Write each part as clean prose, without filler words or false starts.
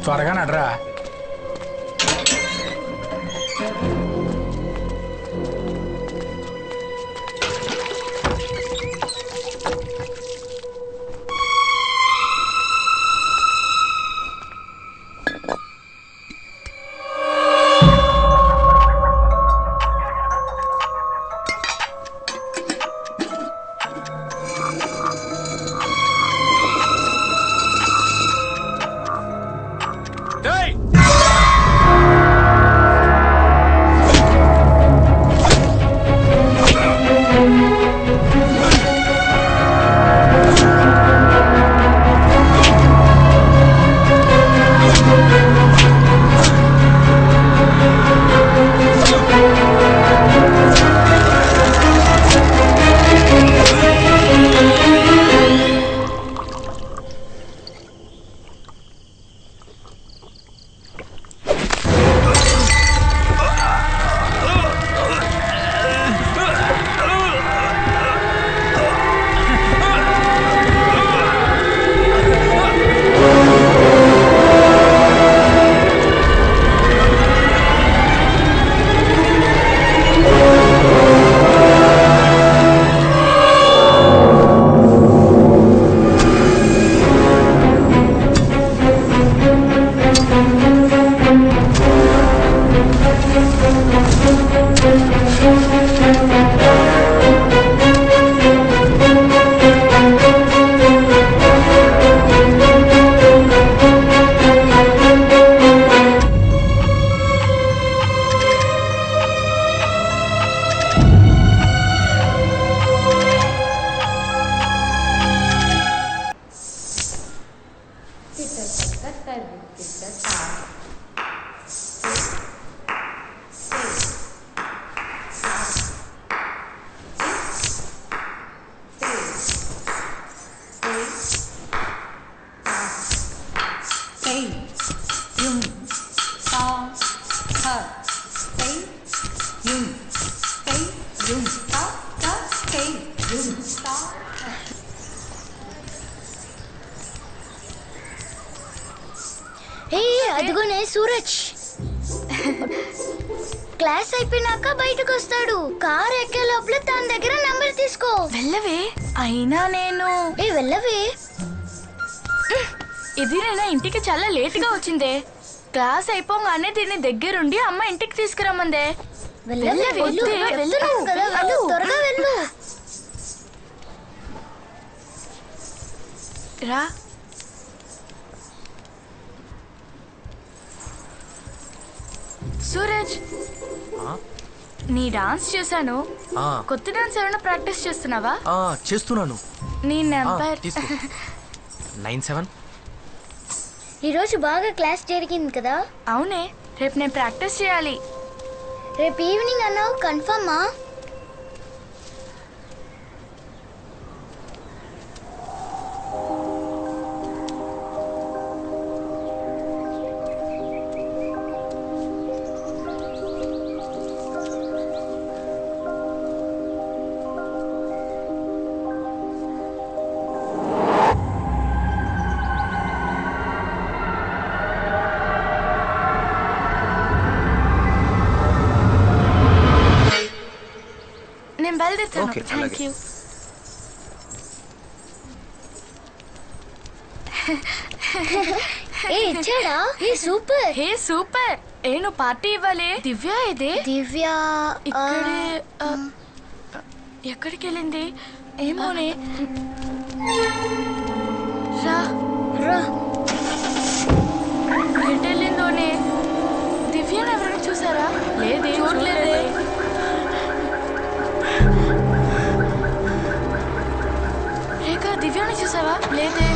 త్వరగా నడరా. అదిగోనే సూరజ్ క్లాస్ అయిపోయినాక బయటకు వస్తాడు. కార్ ఎక్కే లోపల తన దగ్గర నంబర్ తీసుకో. వెళ్ళవే. అయినా నేను వెళ్ళవే. ఇది నేను ఇంటికి చాలా లేట్ గా వచ్చిందే. క్లాస్ అయిపోగానే దీన్ని దగ్గరుండి అమ్మ ఇంటికి తీసుకురమ్మందే. త్వరగా వెళ్ళు. రా. సూరజ్, నీ డాన్స్ చూసాను. కొత్త డాన్స్ ఏమైనా ప్రాక్టీస్ చేస్తున్నావా? చేస్తున్నాను. నీ నెంబర్ 97. ఈరోజు బాగా క్లాస్ జరిగింది కదా? అవునే, రేపు నేను ప్రాక్టీస్ చేయాలి. రేపు ఈవినింగ్ అన్నావు, కన్ఫర్మా? Thank you. ఇచ్చాడా? సూపర్. Hey super. నువ్వు పార్టీ ఇవ్వాలి. దివ్య ఇదే. దివ్య ఇక్కడే. ఎక్కడికి వెళ్ళింది ఏమోనే. రా రా. ఎటు వెళ్ళిందోనే. దివ్యను ఎవరైనా చూసారా? లేదే, చూడలేదే. దివ్యాని చూసావా? లేదే.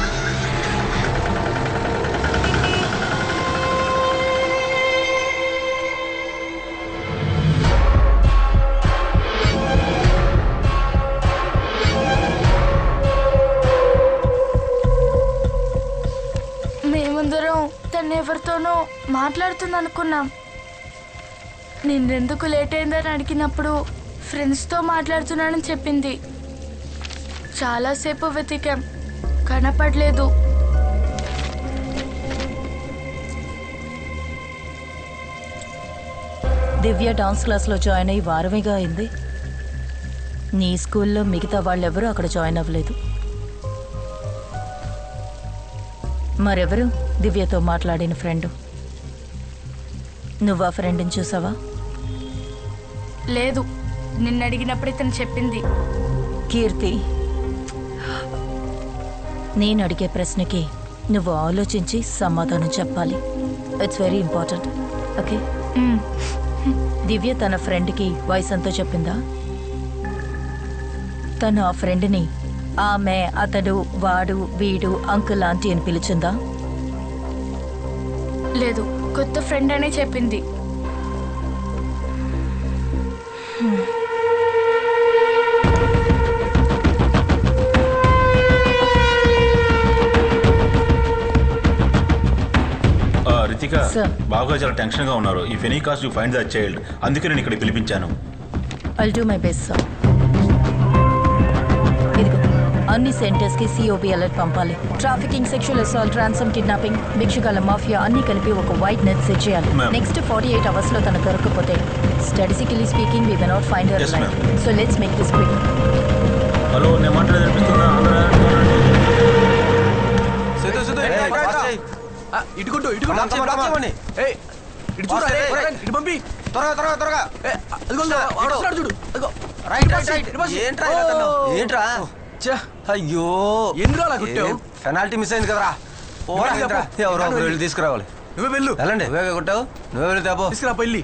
మేమందరం తనెవరితోనో మాట్లాడుతుందనుకున్నాం. నిన్నెందుకు లేట్ అయిందని అడిగినప్పుడు ఫ్రెండ్స్తో మాట్లాడుతున్నానని చెప్పింది. చాలాసేపు వెతికాం, కనపడలేదు. దివ్య డాన్స్ క్లాస్లో జాయిన్ అయ్యి వారమేగా అయింది. నీ స్కూల్లో మిగతా వాళ్ళెవరూ అక్కడ జాయిన్ అవ్వలేదు. మరెవరు దివ్యతో మాట్లాడిన ఫ్రెండు? నువ్వు ఆ ఫ్రెండ్ని చూసావా? లేదు, నిన్న అడిగినప్పుడు ఇతను చెప్పింది. కీర్తి, నేను అడిగే ప్రశ్నకి నువ్వు ఆలోచించి సమాధానం చెప్పాలి. It's very important. ఓకే? దివ్య తన ఫ్రెండ్కి వయసు ఎంతో చెప్పిందా? తను ఆ ఫ్రెండ్ని ఆమె, అతడు, వాడు, వీడు, అంకుల్, ఆంటీ అని పిలిచిందా? లేదు, కొత్త ఫ్రెండ్ అనే చెప్పింది. రితిక, బాగా చాలా టెన్షన్ గా ఉన్నారు. If any cost you find the child, అందుకే నేను ఇక్కడ పిలిపించాను. I'll do my best sir. ఇదిగో అన్ని సెంటర్స్ కి సిఓబి అలర్ట్ పంపాలి. Trafficking, sexual assault, ransom, kidnapping, భిక్షుకాల మాఫియా అన్ని కలిపి ఒక వైట్ నెట్ సెట్ చేయాలి. నెక్స్ట్ 48 hours లో తను దొరకకపోతే statistically speaking we may not find her alive. So let's make this quick. Hello, నేను మాట్లాడేది అనిపిస్తుందా? ఇటుకుంటూ ఇటు పంపి త్వరగా చూడు. ఏంట్రా? అయ్యో, ఎందుకు అలా కొట్టావు? పెనాల్టీ మిస్ అయింది కదరా. ఎవరో వెళ్ళి తీసుకురావాలి. నువ్వే వెళ్ళు. వెళ్ళండి. నువ్వే కొట్టావు, నువ్వే వెళ్ళి తేపో. తీసుకురా పెళ్ళి.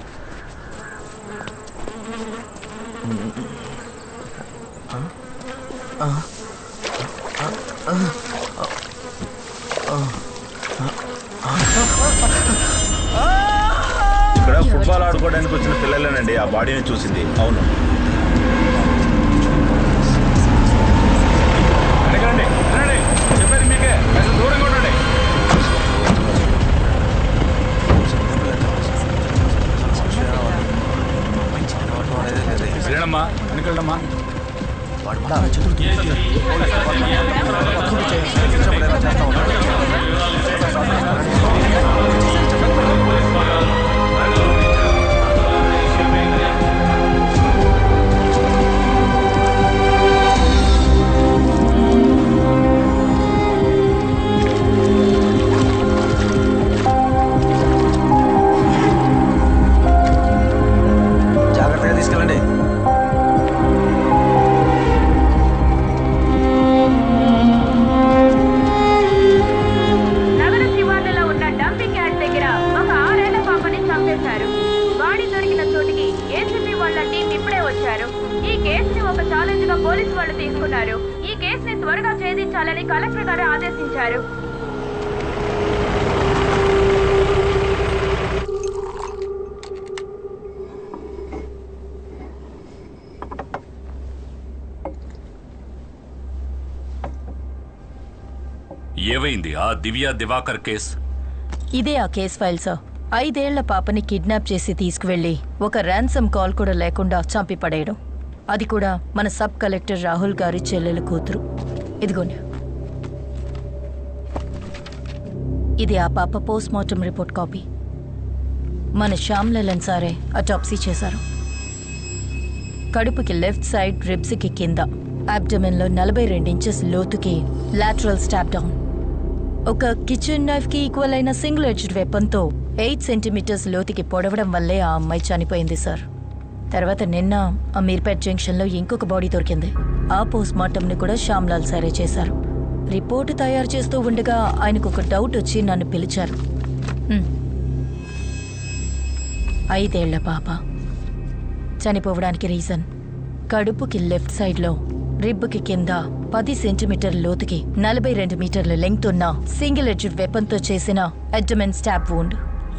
ఇక్కడ ఫుట్బాల్ ఆడుకోవడానికి వచ్చిన పిల్లలేనండి ఆ బాడీని చూసింది. అవును, చెప్పేది మీకే. దూరంగా ఉండండి. వెళ్ళమ్మా, వెనకెళ్ళమ్మా. జాగ్రత్తగా తీసుకెళ్ళండి. నగర శివార్లలో ఉన్న డంపింగ్ యార్డ్ దగ్గర ఒక 6 ఏళ్ల పాపని చంపేశారు. బాడీ దొరికిన చోటికి ఏసీపీ వాళ్ళ టీం ఇప్పుడే వచ్చారు. ఈ కేసుని ఒక ఛాలెంజ్ గా పోలీసు వాళ్ళు తీసుకున్నారు. ఈ కేసుని త్వరగా ఛేదించాలని కలెక్టర్ గారు ఆదేశించారు. ఏవైంది ఆ దివ్య దివాకర్ కేసు? ఇదే ఆ కేస్ ఫైల్ సార్. 5 ఏళ్ల పాపని కిడ్నాప్ చేసి తీసుకువెళ్లి ఒక ర్యాన్సమ్ కాల్ కూడా లేకుండా చంపి పడేయడం. అది కూడా మన సబ్ కలెక్టర్ రాహుల్ గారి చెల్లెల కూతురు. ఇదిగోండి, ఇది ఆ పాప పోస్ట్ మార్టం రిపోర్ట్ కాపీ. మన శ్యామ్ లలన్ సారే అటాప్సీ చేశారు. కడుపుకి లెఫ్ట్ సైడ్, రిబ్స్కి కింద, అబ్డమెన్లో 42 ఇంచెస్ లోతుకి లాటరల్ స్టాప్ డౌన్. ఒక కిచెన్ నైఫ్ కి ఈక్వల్ అయిన సింగిల్ ఎడ్జ్డ్ వెపన్తో 8 సెంటీమీటర్స్ లోతుకి పొడవడం వల్లే ఆ అమ్మాయి చనిపోయింది సార్. తర్వాత నిన్న అమీర్పేట్ జంక్షన్లో ఇంకొక బాడీ దొరికింది. ఆ పోస్ట్ మార్టంని కూడా శ్యామ్లాల్ సారే చేశారు. రిపోర్టు తయారు చేస్తూ ఉండగా ఆయనకు ఒక డౌట్ వచ్చి నన్ను పిలిచారు. 5 ఏళ్ల పాప చనిపోవడానికి రీజన్ కడుపుకి లెఫ్ట్ సైడ్లో, రిబ్కి కింద 10 సెంటీమీటర్ల లోతుకి 42 మీటర్ల లెంగ్త్ ఉన్న సింగిల్ ఎడ్జ్డ్ వెపన్తో చేసిన అబ్డమెన్ స్టాప్ వూండ్.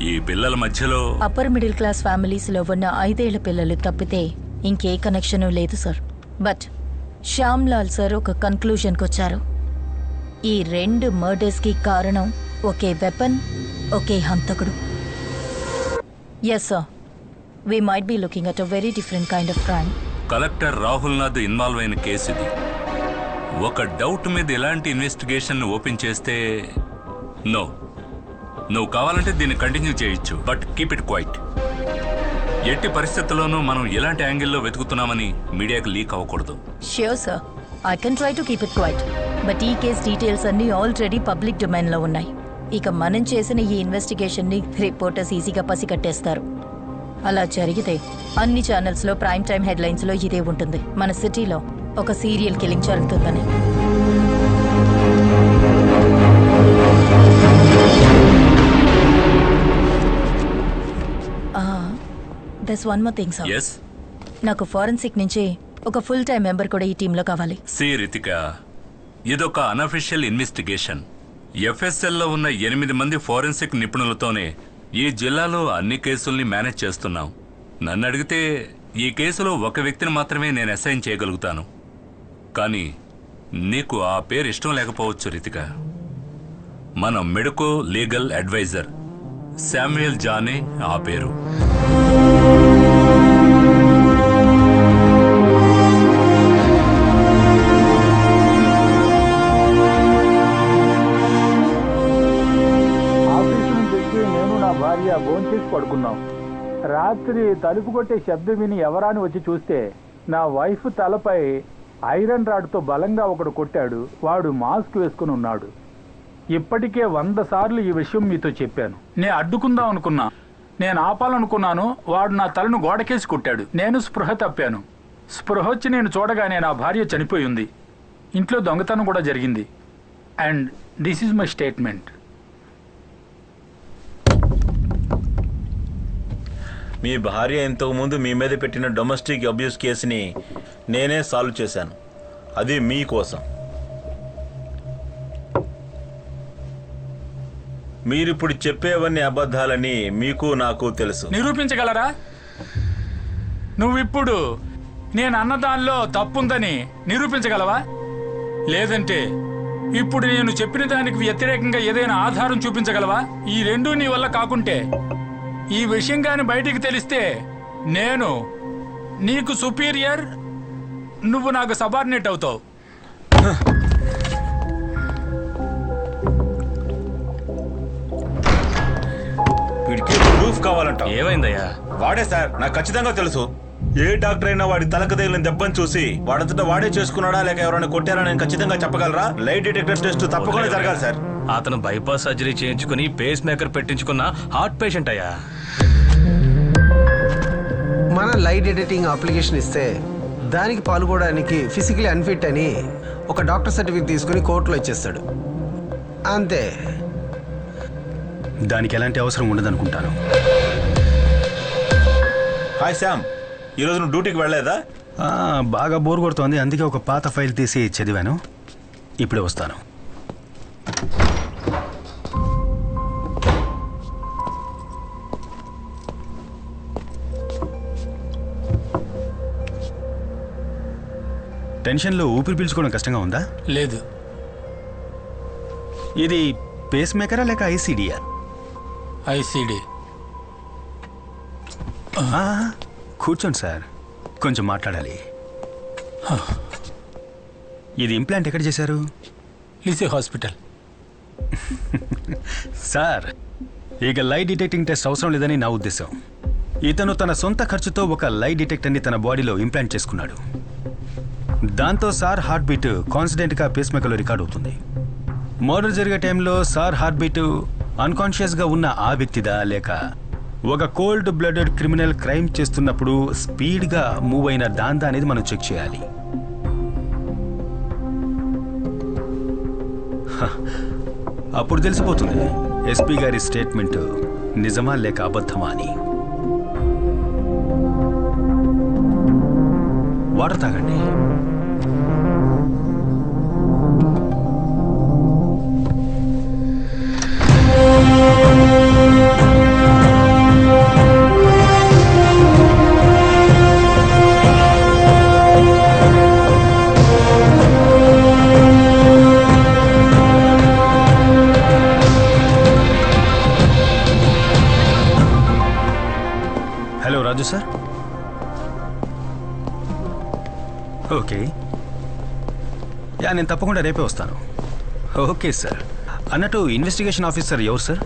ఈ పిల్లల మధ్యలో అప్పర్ మిడిల్ క్లాస్ ఫ్యామిలీస్ లో ఉన్న 5 ఏళ్ల పిల్లలు తప్పితే ఇంకే కనెక్షన్ లేదు sir. But Shyam Lal sir ఒక కన్క్లూజన్కి వచ్చారు. ఈ 2 మర్డర్స్ కి కారణం ఒకే వెపన్, ఒకే హంతకుడు. Yes sir, we might be looking at a very different kind of crime. Collector Rahul Nath involve అయిన కేసు ఇది. ఒక డౌట్ మీద ఎలాంటి ఇన్వెస్టిగేషన్ ఓపెన్ చేస్తే నో, నువ్వు కావాలంటే దీన్ని కంటిన్యూ చేయొచ్చు, బట్ కీప్ ఇట్ క్వైట్. ఎట్టి పరిస్థితుల్లోనూ మనం ఎలాంటి యాంగిల్లో వెతుకుతున్నామని మీడియాకి లీక్ అవ్వకూడదు. Sure sir, I can try to keep it quiet. But ఈ కేస్ డీటెయిల్స్ అన్ని ఆల్రెడీ పబ్లిక్ డొమైన్లో ఉన్నాయి. ఇక మనం చేసిన ఈ ఇన్వెస్టిగేషన్ని రిపోర్టర్స్ ఈజీగా పసిగట్టేస్తారు. అలా జరిగితే అన్ని ఛానల్స్లో ప్రైమ్ టైం హెడ్లైన్స్లో ఇదే ఉంటుంది, మన సిటీలో ఒక సీరియల్ కిల్లింగ్ జరుగుతుందని. That's one more thing sir. Yes, నాకు ఫారెన్సిక్ నుంచి ఒక ఫుల్ టైం మెంబర్ కూడా ఈ టీంలో కావాలి. సి రితిక, ఇదొక అనఫిషియల్ ఇన్వెస్టిగేషన్. ఎఫ్ఎస్ఎల్లో ఉన్న 8 మంది ఫోరెన్సిక్ నిపుణులతోనే ఈ జిల్లాలో అన్ని కేసుల్ని మేనేజ్ చేస్తున్నాం. నన్ను అడిగితే ఈ కేసులో ఒక వ్యక్తిని మాత్రమే నేను అసైన్ చేయగలుగుతాను. కానీ నీకు ఆ పేరు ఇష్టం లేకపోవచ్చు రితిక. మన మెడికో లీగల్ అడ్వైజర్ శామ్యుయల్ జానే ఆ పేరు. భార్య భోంచేసి పడుకున్నాం. రాత్రి తలుపు కొట్టే శబ్దం విని ఎవరాని వచ్చి చూస్తే నా వైఫ్ తలపై ఐరన్ రాడ్తో బలంగా ఒకడు కొట్టాడు. వాడు మాస్క్ వేసుకుని ఉన్నాడు. ఇప్పటికే 100 సార్లు ఈ విషయం మీతో చెప్పాను. నేను అడ్డుకుందాం అనుకున్నా, నేను ఆపాలనుకున్నాను. వాడు నా తలను గోడకేసి కొట్టాడు. నేను స్పృహ తప్పాను. స్పృహ వచ్చి నేను చూడగానే నా భార్య చనిపోయి ఉంది. ఇంట్లో దొంగతనం కూడా జరిగింది. And this is my statement. మీ భార్య ఇంతకుముందు మీ మీద పెట్టిన డొమెస్టిక్ అబ్యూస్ కేసుని నేనే సాల్వ్ చేశాను. అది మీకోసం. మీరిప్పుడు చెప్పేవన్నీ అబద్ధాలని మీకు నాకు తెలుసు. నిరూపించగలరా? నువ్విప్పుడు నేను అన్నదానిలో తప్పుందని నిరూపించగలవా? లేదంటే ఇప్పుడు నేను చెప్పిన దానికి వ్యతిరేకంగా ఏదైనా ఆధారం చూపించగలవా? ఈ రెండూ నీ వల్ల కాకుంటే, ఈ విషయం కానీ బయటికి తెలిస్తే నేను నీకు సుపీరియర్, నువ్వు నాకు సబార్డినేట్ అవుతావు. వీడికి ప్రూఫ్ కావాలంట. ఏమైందయ్యా? వాడే సార్, నాకు ఖచ్చితంగా తెలుసు. ఏ డాక్టర్ అయినా వాడి తలకు తగిలిన దెబ్బను చూసి వాడంతటా వాడే చేసుకున్నాడా లేక ఎవరైనా కొట్టారా నేను ఖచ్చితంగా చెప్పగలరా? లైట్ డిటెక్టర్ టెస్ట్ తప్పకుండా జరగాలి సార్. అతను బైపాస్ సర్జరీ చేయించుకుని పేస్ మేకర్ పెట్టించుకున్న హార్ట్ పేషెంట్ అయ్యా. మన లైట్ ఎడిటింగ్ అప్లికేషన్ ఇస్తే దానికి పాల్గొనడానికి ఫిజికలీ అన్ఫిట్ అని ఒక డాక్టర్ సర్టిఫికేట్ తీసుకుని కోర్టులో ఇచ్చేస్తాడు. అంతే. దానికి ఎలాంటి అవసరం ఉండదనుకుంటాను. హాయ్ శామ్, ఈరోజు నువ్వు డ్యూటీకి వెళ్ళలేదా? బాగా బోర్ కొడుతోంది, అందుకే ఒక పాత ఫైల్ తీసి చదివాను. ఇప్పుడే వస్తాను. టెన్షన్లో ఊపిరి పీల్చుకోవడం కష్టంగా ఉందా? లేదు. ఇది పేస్ మేకరా లేక ఐసీడీయా? ఐసీడీ. కూర్చోండి సార్, కొంచెం మాట్లాడాలి. ఇది ఇంప్లాంట్ ఎక్కడ చేశారు? లిసీ హాస్పిటల్. సార్, ఇక లైట్ డిటెక్టింగ్ టెస్ట్ అవసరం లేదని నా ఉద్దేశం. ఇతను తన సొంత ఖర్చుతో ఒక లైట్ డిటెక్టర్ని తన బాడీలో ఇంప్లాంట్ చేసుకున్నాడు. దాంతో సార్ హార్ట్ బీట్ కాన్స్టెంట్గా పేస్ మేకర్లో రికార్డ్ అవుతుంది. మర్డర్ జరిగే టైంలో సార్ హార్ట్ బీట్ అన్కాన్షియస్గా ఉన్న ఆ వ్యక్తిదా లేక ఒక కోల్డ్ బ్లడెడ్ క్రిమినల్ క్రైమ్ చేస్తున్నప్పుడు స్పీడ్గా మూవ్ అయిన దాందా అనేది మనం చెక్ చేయాలి. అప్పుడు తెలిసిపోతుంది ఎస్పీ గారి స్టేట్మెంట్ నిజమా లేక అబద్ధమా అని. వాటర్ తాగండి. హలో రాజు సార్. ఓకే, నేను తప్పకుండా రేపే వస్తాను. Okay sir. అన్నట్టు ఇన్వెస్టిగేషన్ ఆఫీసర్ ఎవరు సార్?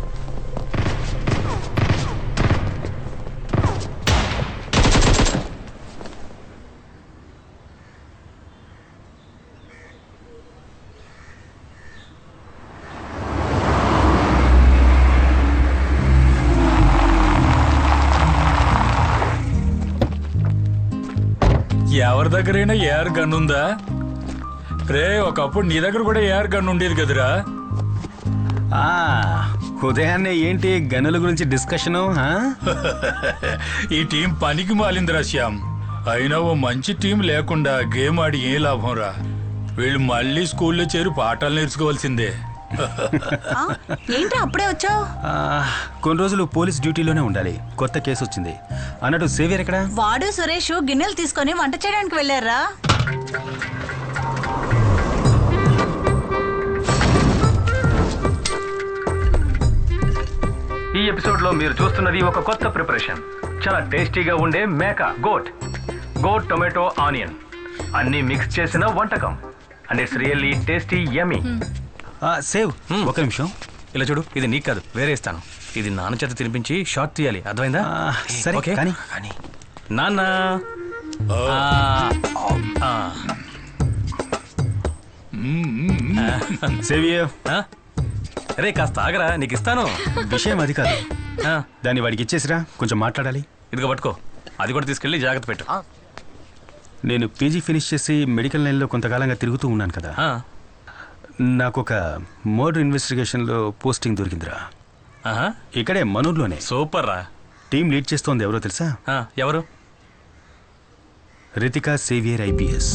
ఎవరి దగ్గరైనా ఏఆర్ గన్ ఉందా? రే, ఒకప్పుడు నీ దగ్గర కూడా ఏఆర్ గన్ ఉండేది కదరా? ఉదయాన్నే ఏంటి గనుల గురించి డిస్కషను? ఈ టీం పనికి మాలిందిరా శ్యామ్. అయినా ఓ మంచి టీం లేకుండా గేమ్ ఆడి ఏ లాభం రా? వీళ్ళు మళ్ళీ స్కూల్లో చేరి పాఠాలు నేర్చుకోవాల్సిందే. ఏంట్రా అప్పుడే వచ్చావు? కొన్ని రోజులు పోలీస్ డ్యూటీలోనే ఉండాలి. కొత్త కేసు వచ్చింది అన్నట్టు. సేవియర్ ఎక్కడ? వాడు సురేష్ గిన్నెలు తీసుకొని వంట చేయడానికి వెళ్ళారా? ఈ ఎపిసోడ్ లో మీరు చూస్తున్నది ఒక కొత్త ప్రిపరేషన్. చాలా టేస్టీగా ఉండే మేక గోట్ టొమాటో ఆనియన్ అన్ని మిక్స్ చేసిన వంటకం. And it's really tasty yummy. Save ఒక నిమిషం. ఇలా చూడు, ఇది నీకు కాదు, వేరే ఇస్తాను. ఇది నాన్న చేత తినిపించి షార్ట్ తీయాలి, అర్థమైందా? సరే, ఓకే కానీ నాన్న. సేవియర్ రే, కాస్త ఆగరా, నీకు ఇస్తాను. విషయం అది కాదు. దాన్ని వాడికి ఇచ్చేసిరా, కొంచెం మాట్లాడాలి. ఇదిగో పట్టుకో, అది కూడా తీసుకెళ్ళి జాగ్రత్త పెట్టు. నేను పీజీ ఫినిష్ చేసి మెడికల్ లైన్లో కొంతకాలంగా తిరుగుతూ ఉన్నాను కదా. నాకు ఒక మర్డర్ ఇన్వెస్టిగేషన్లో పోస్టింగ్ దొరికిందిరా. ఇక్కడే మనూర్లోనే. సూపర్ రా. టీం లీడ్ చేస్తోంది ఎవరో తెలుసా? ఎవరు? Ritika saviour IPS.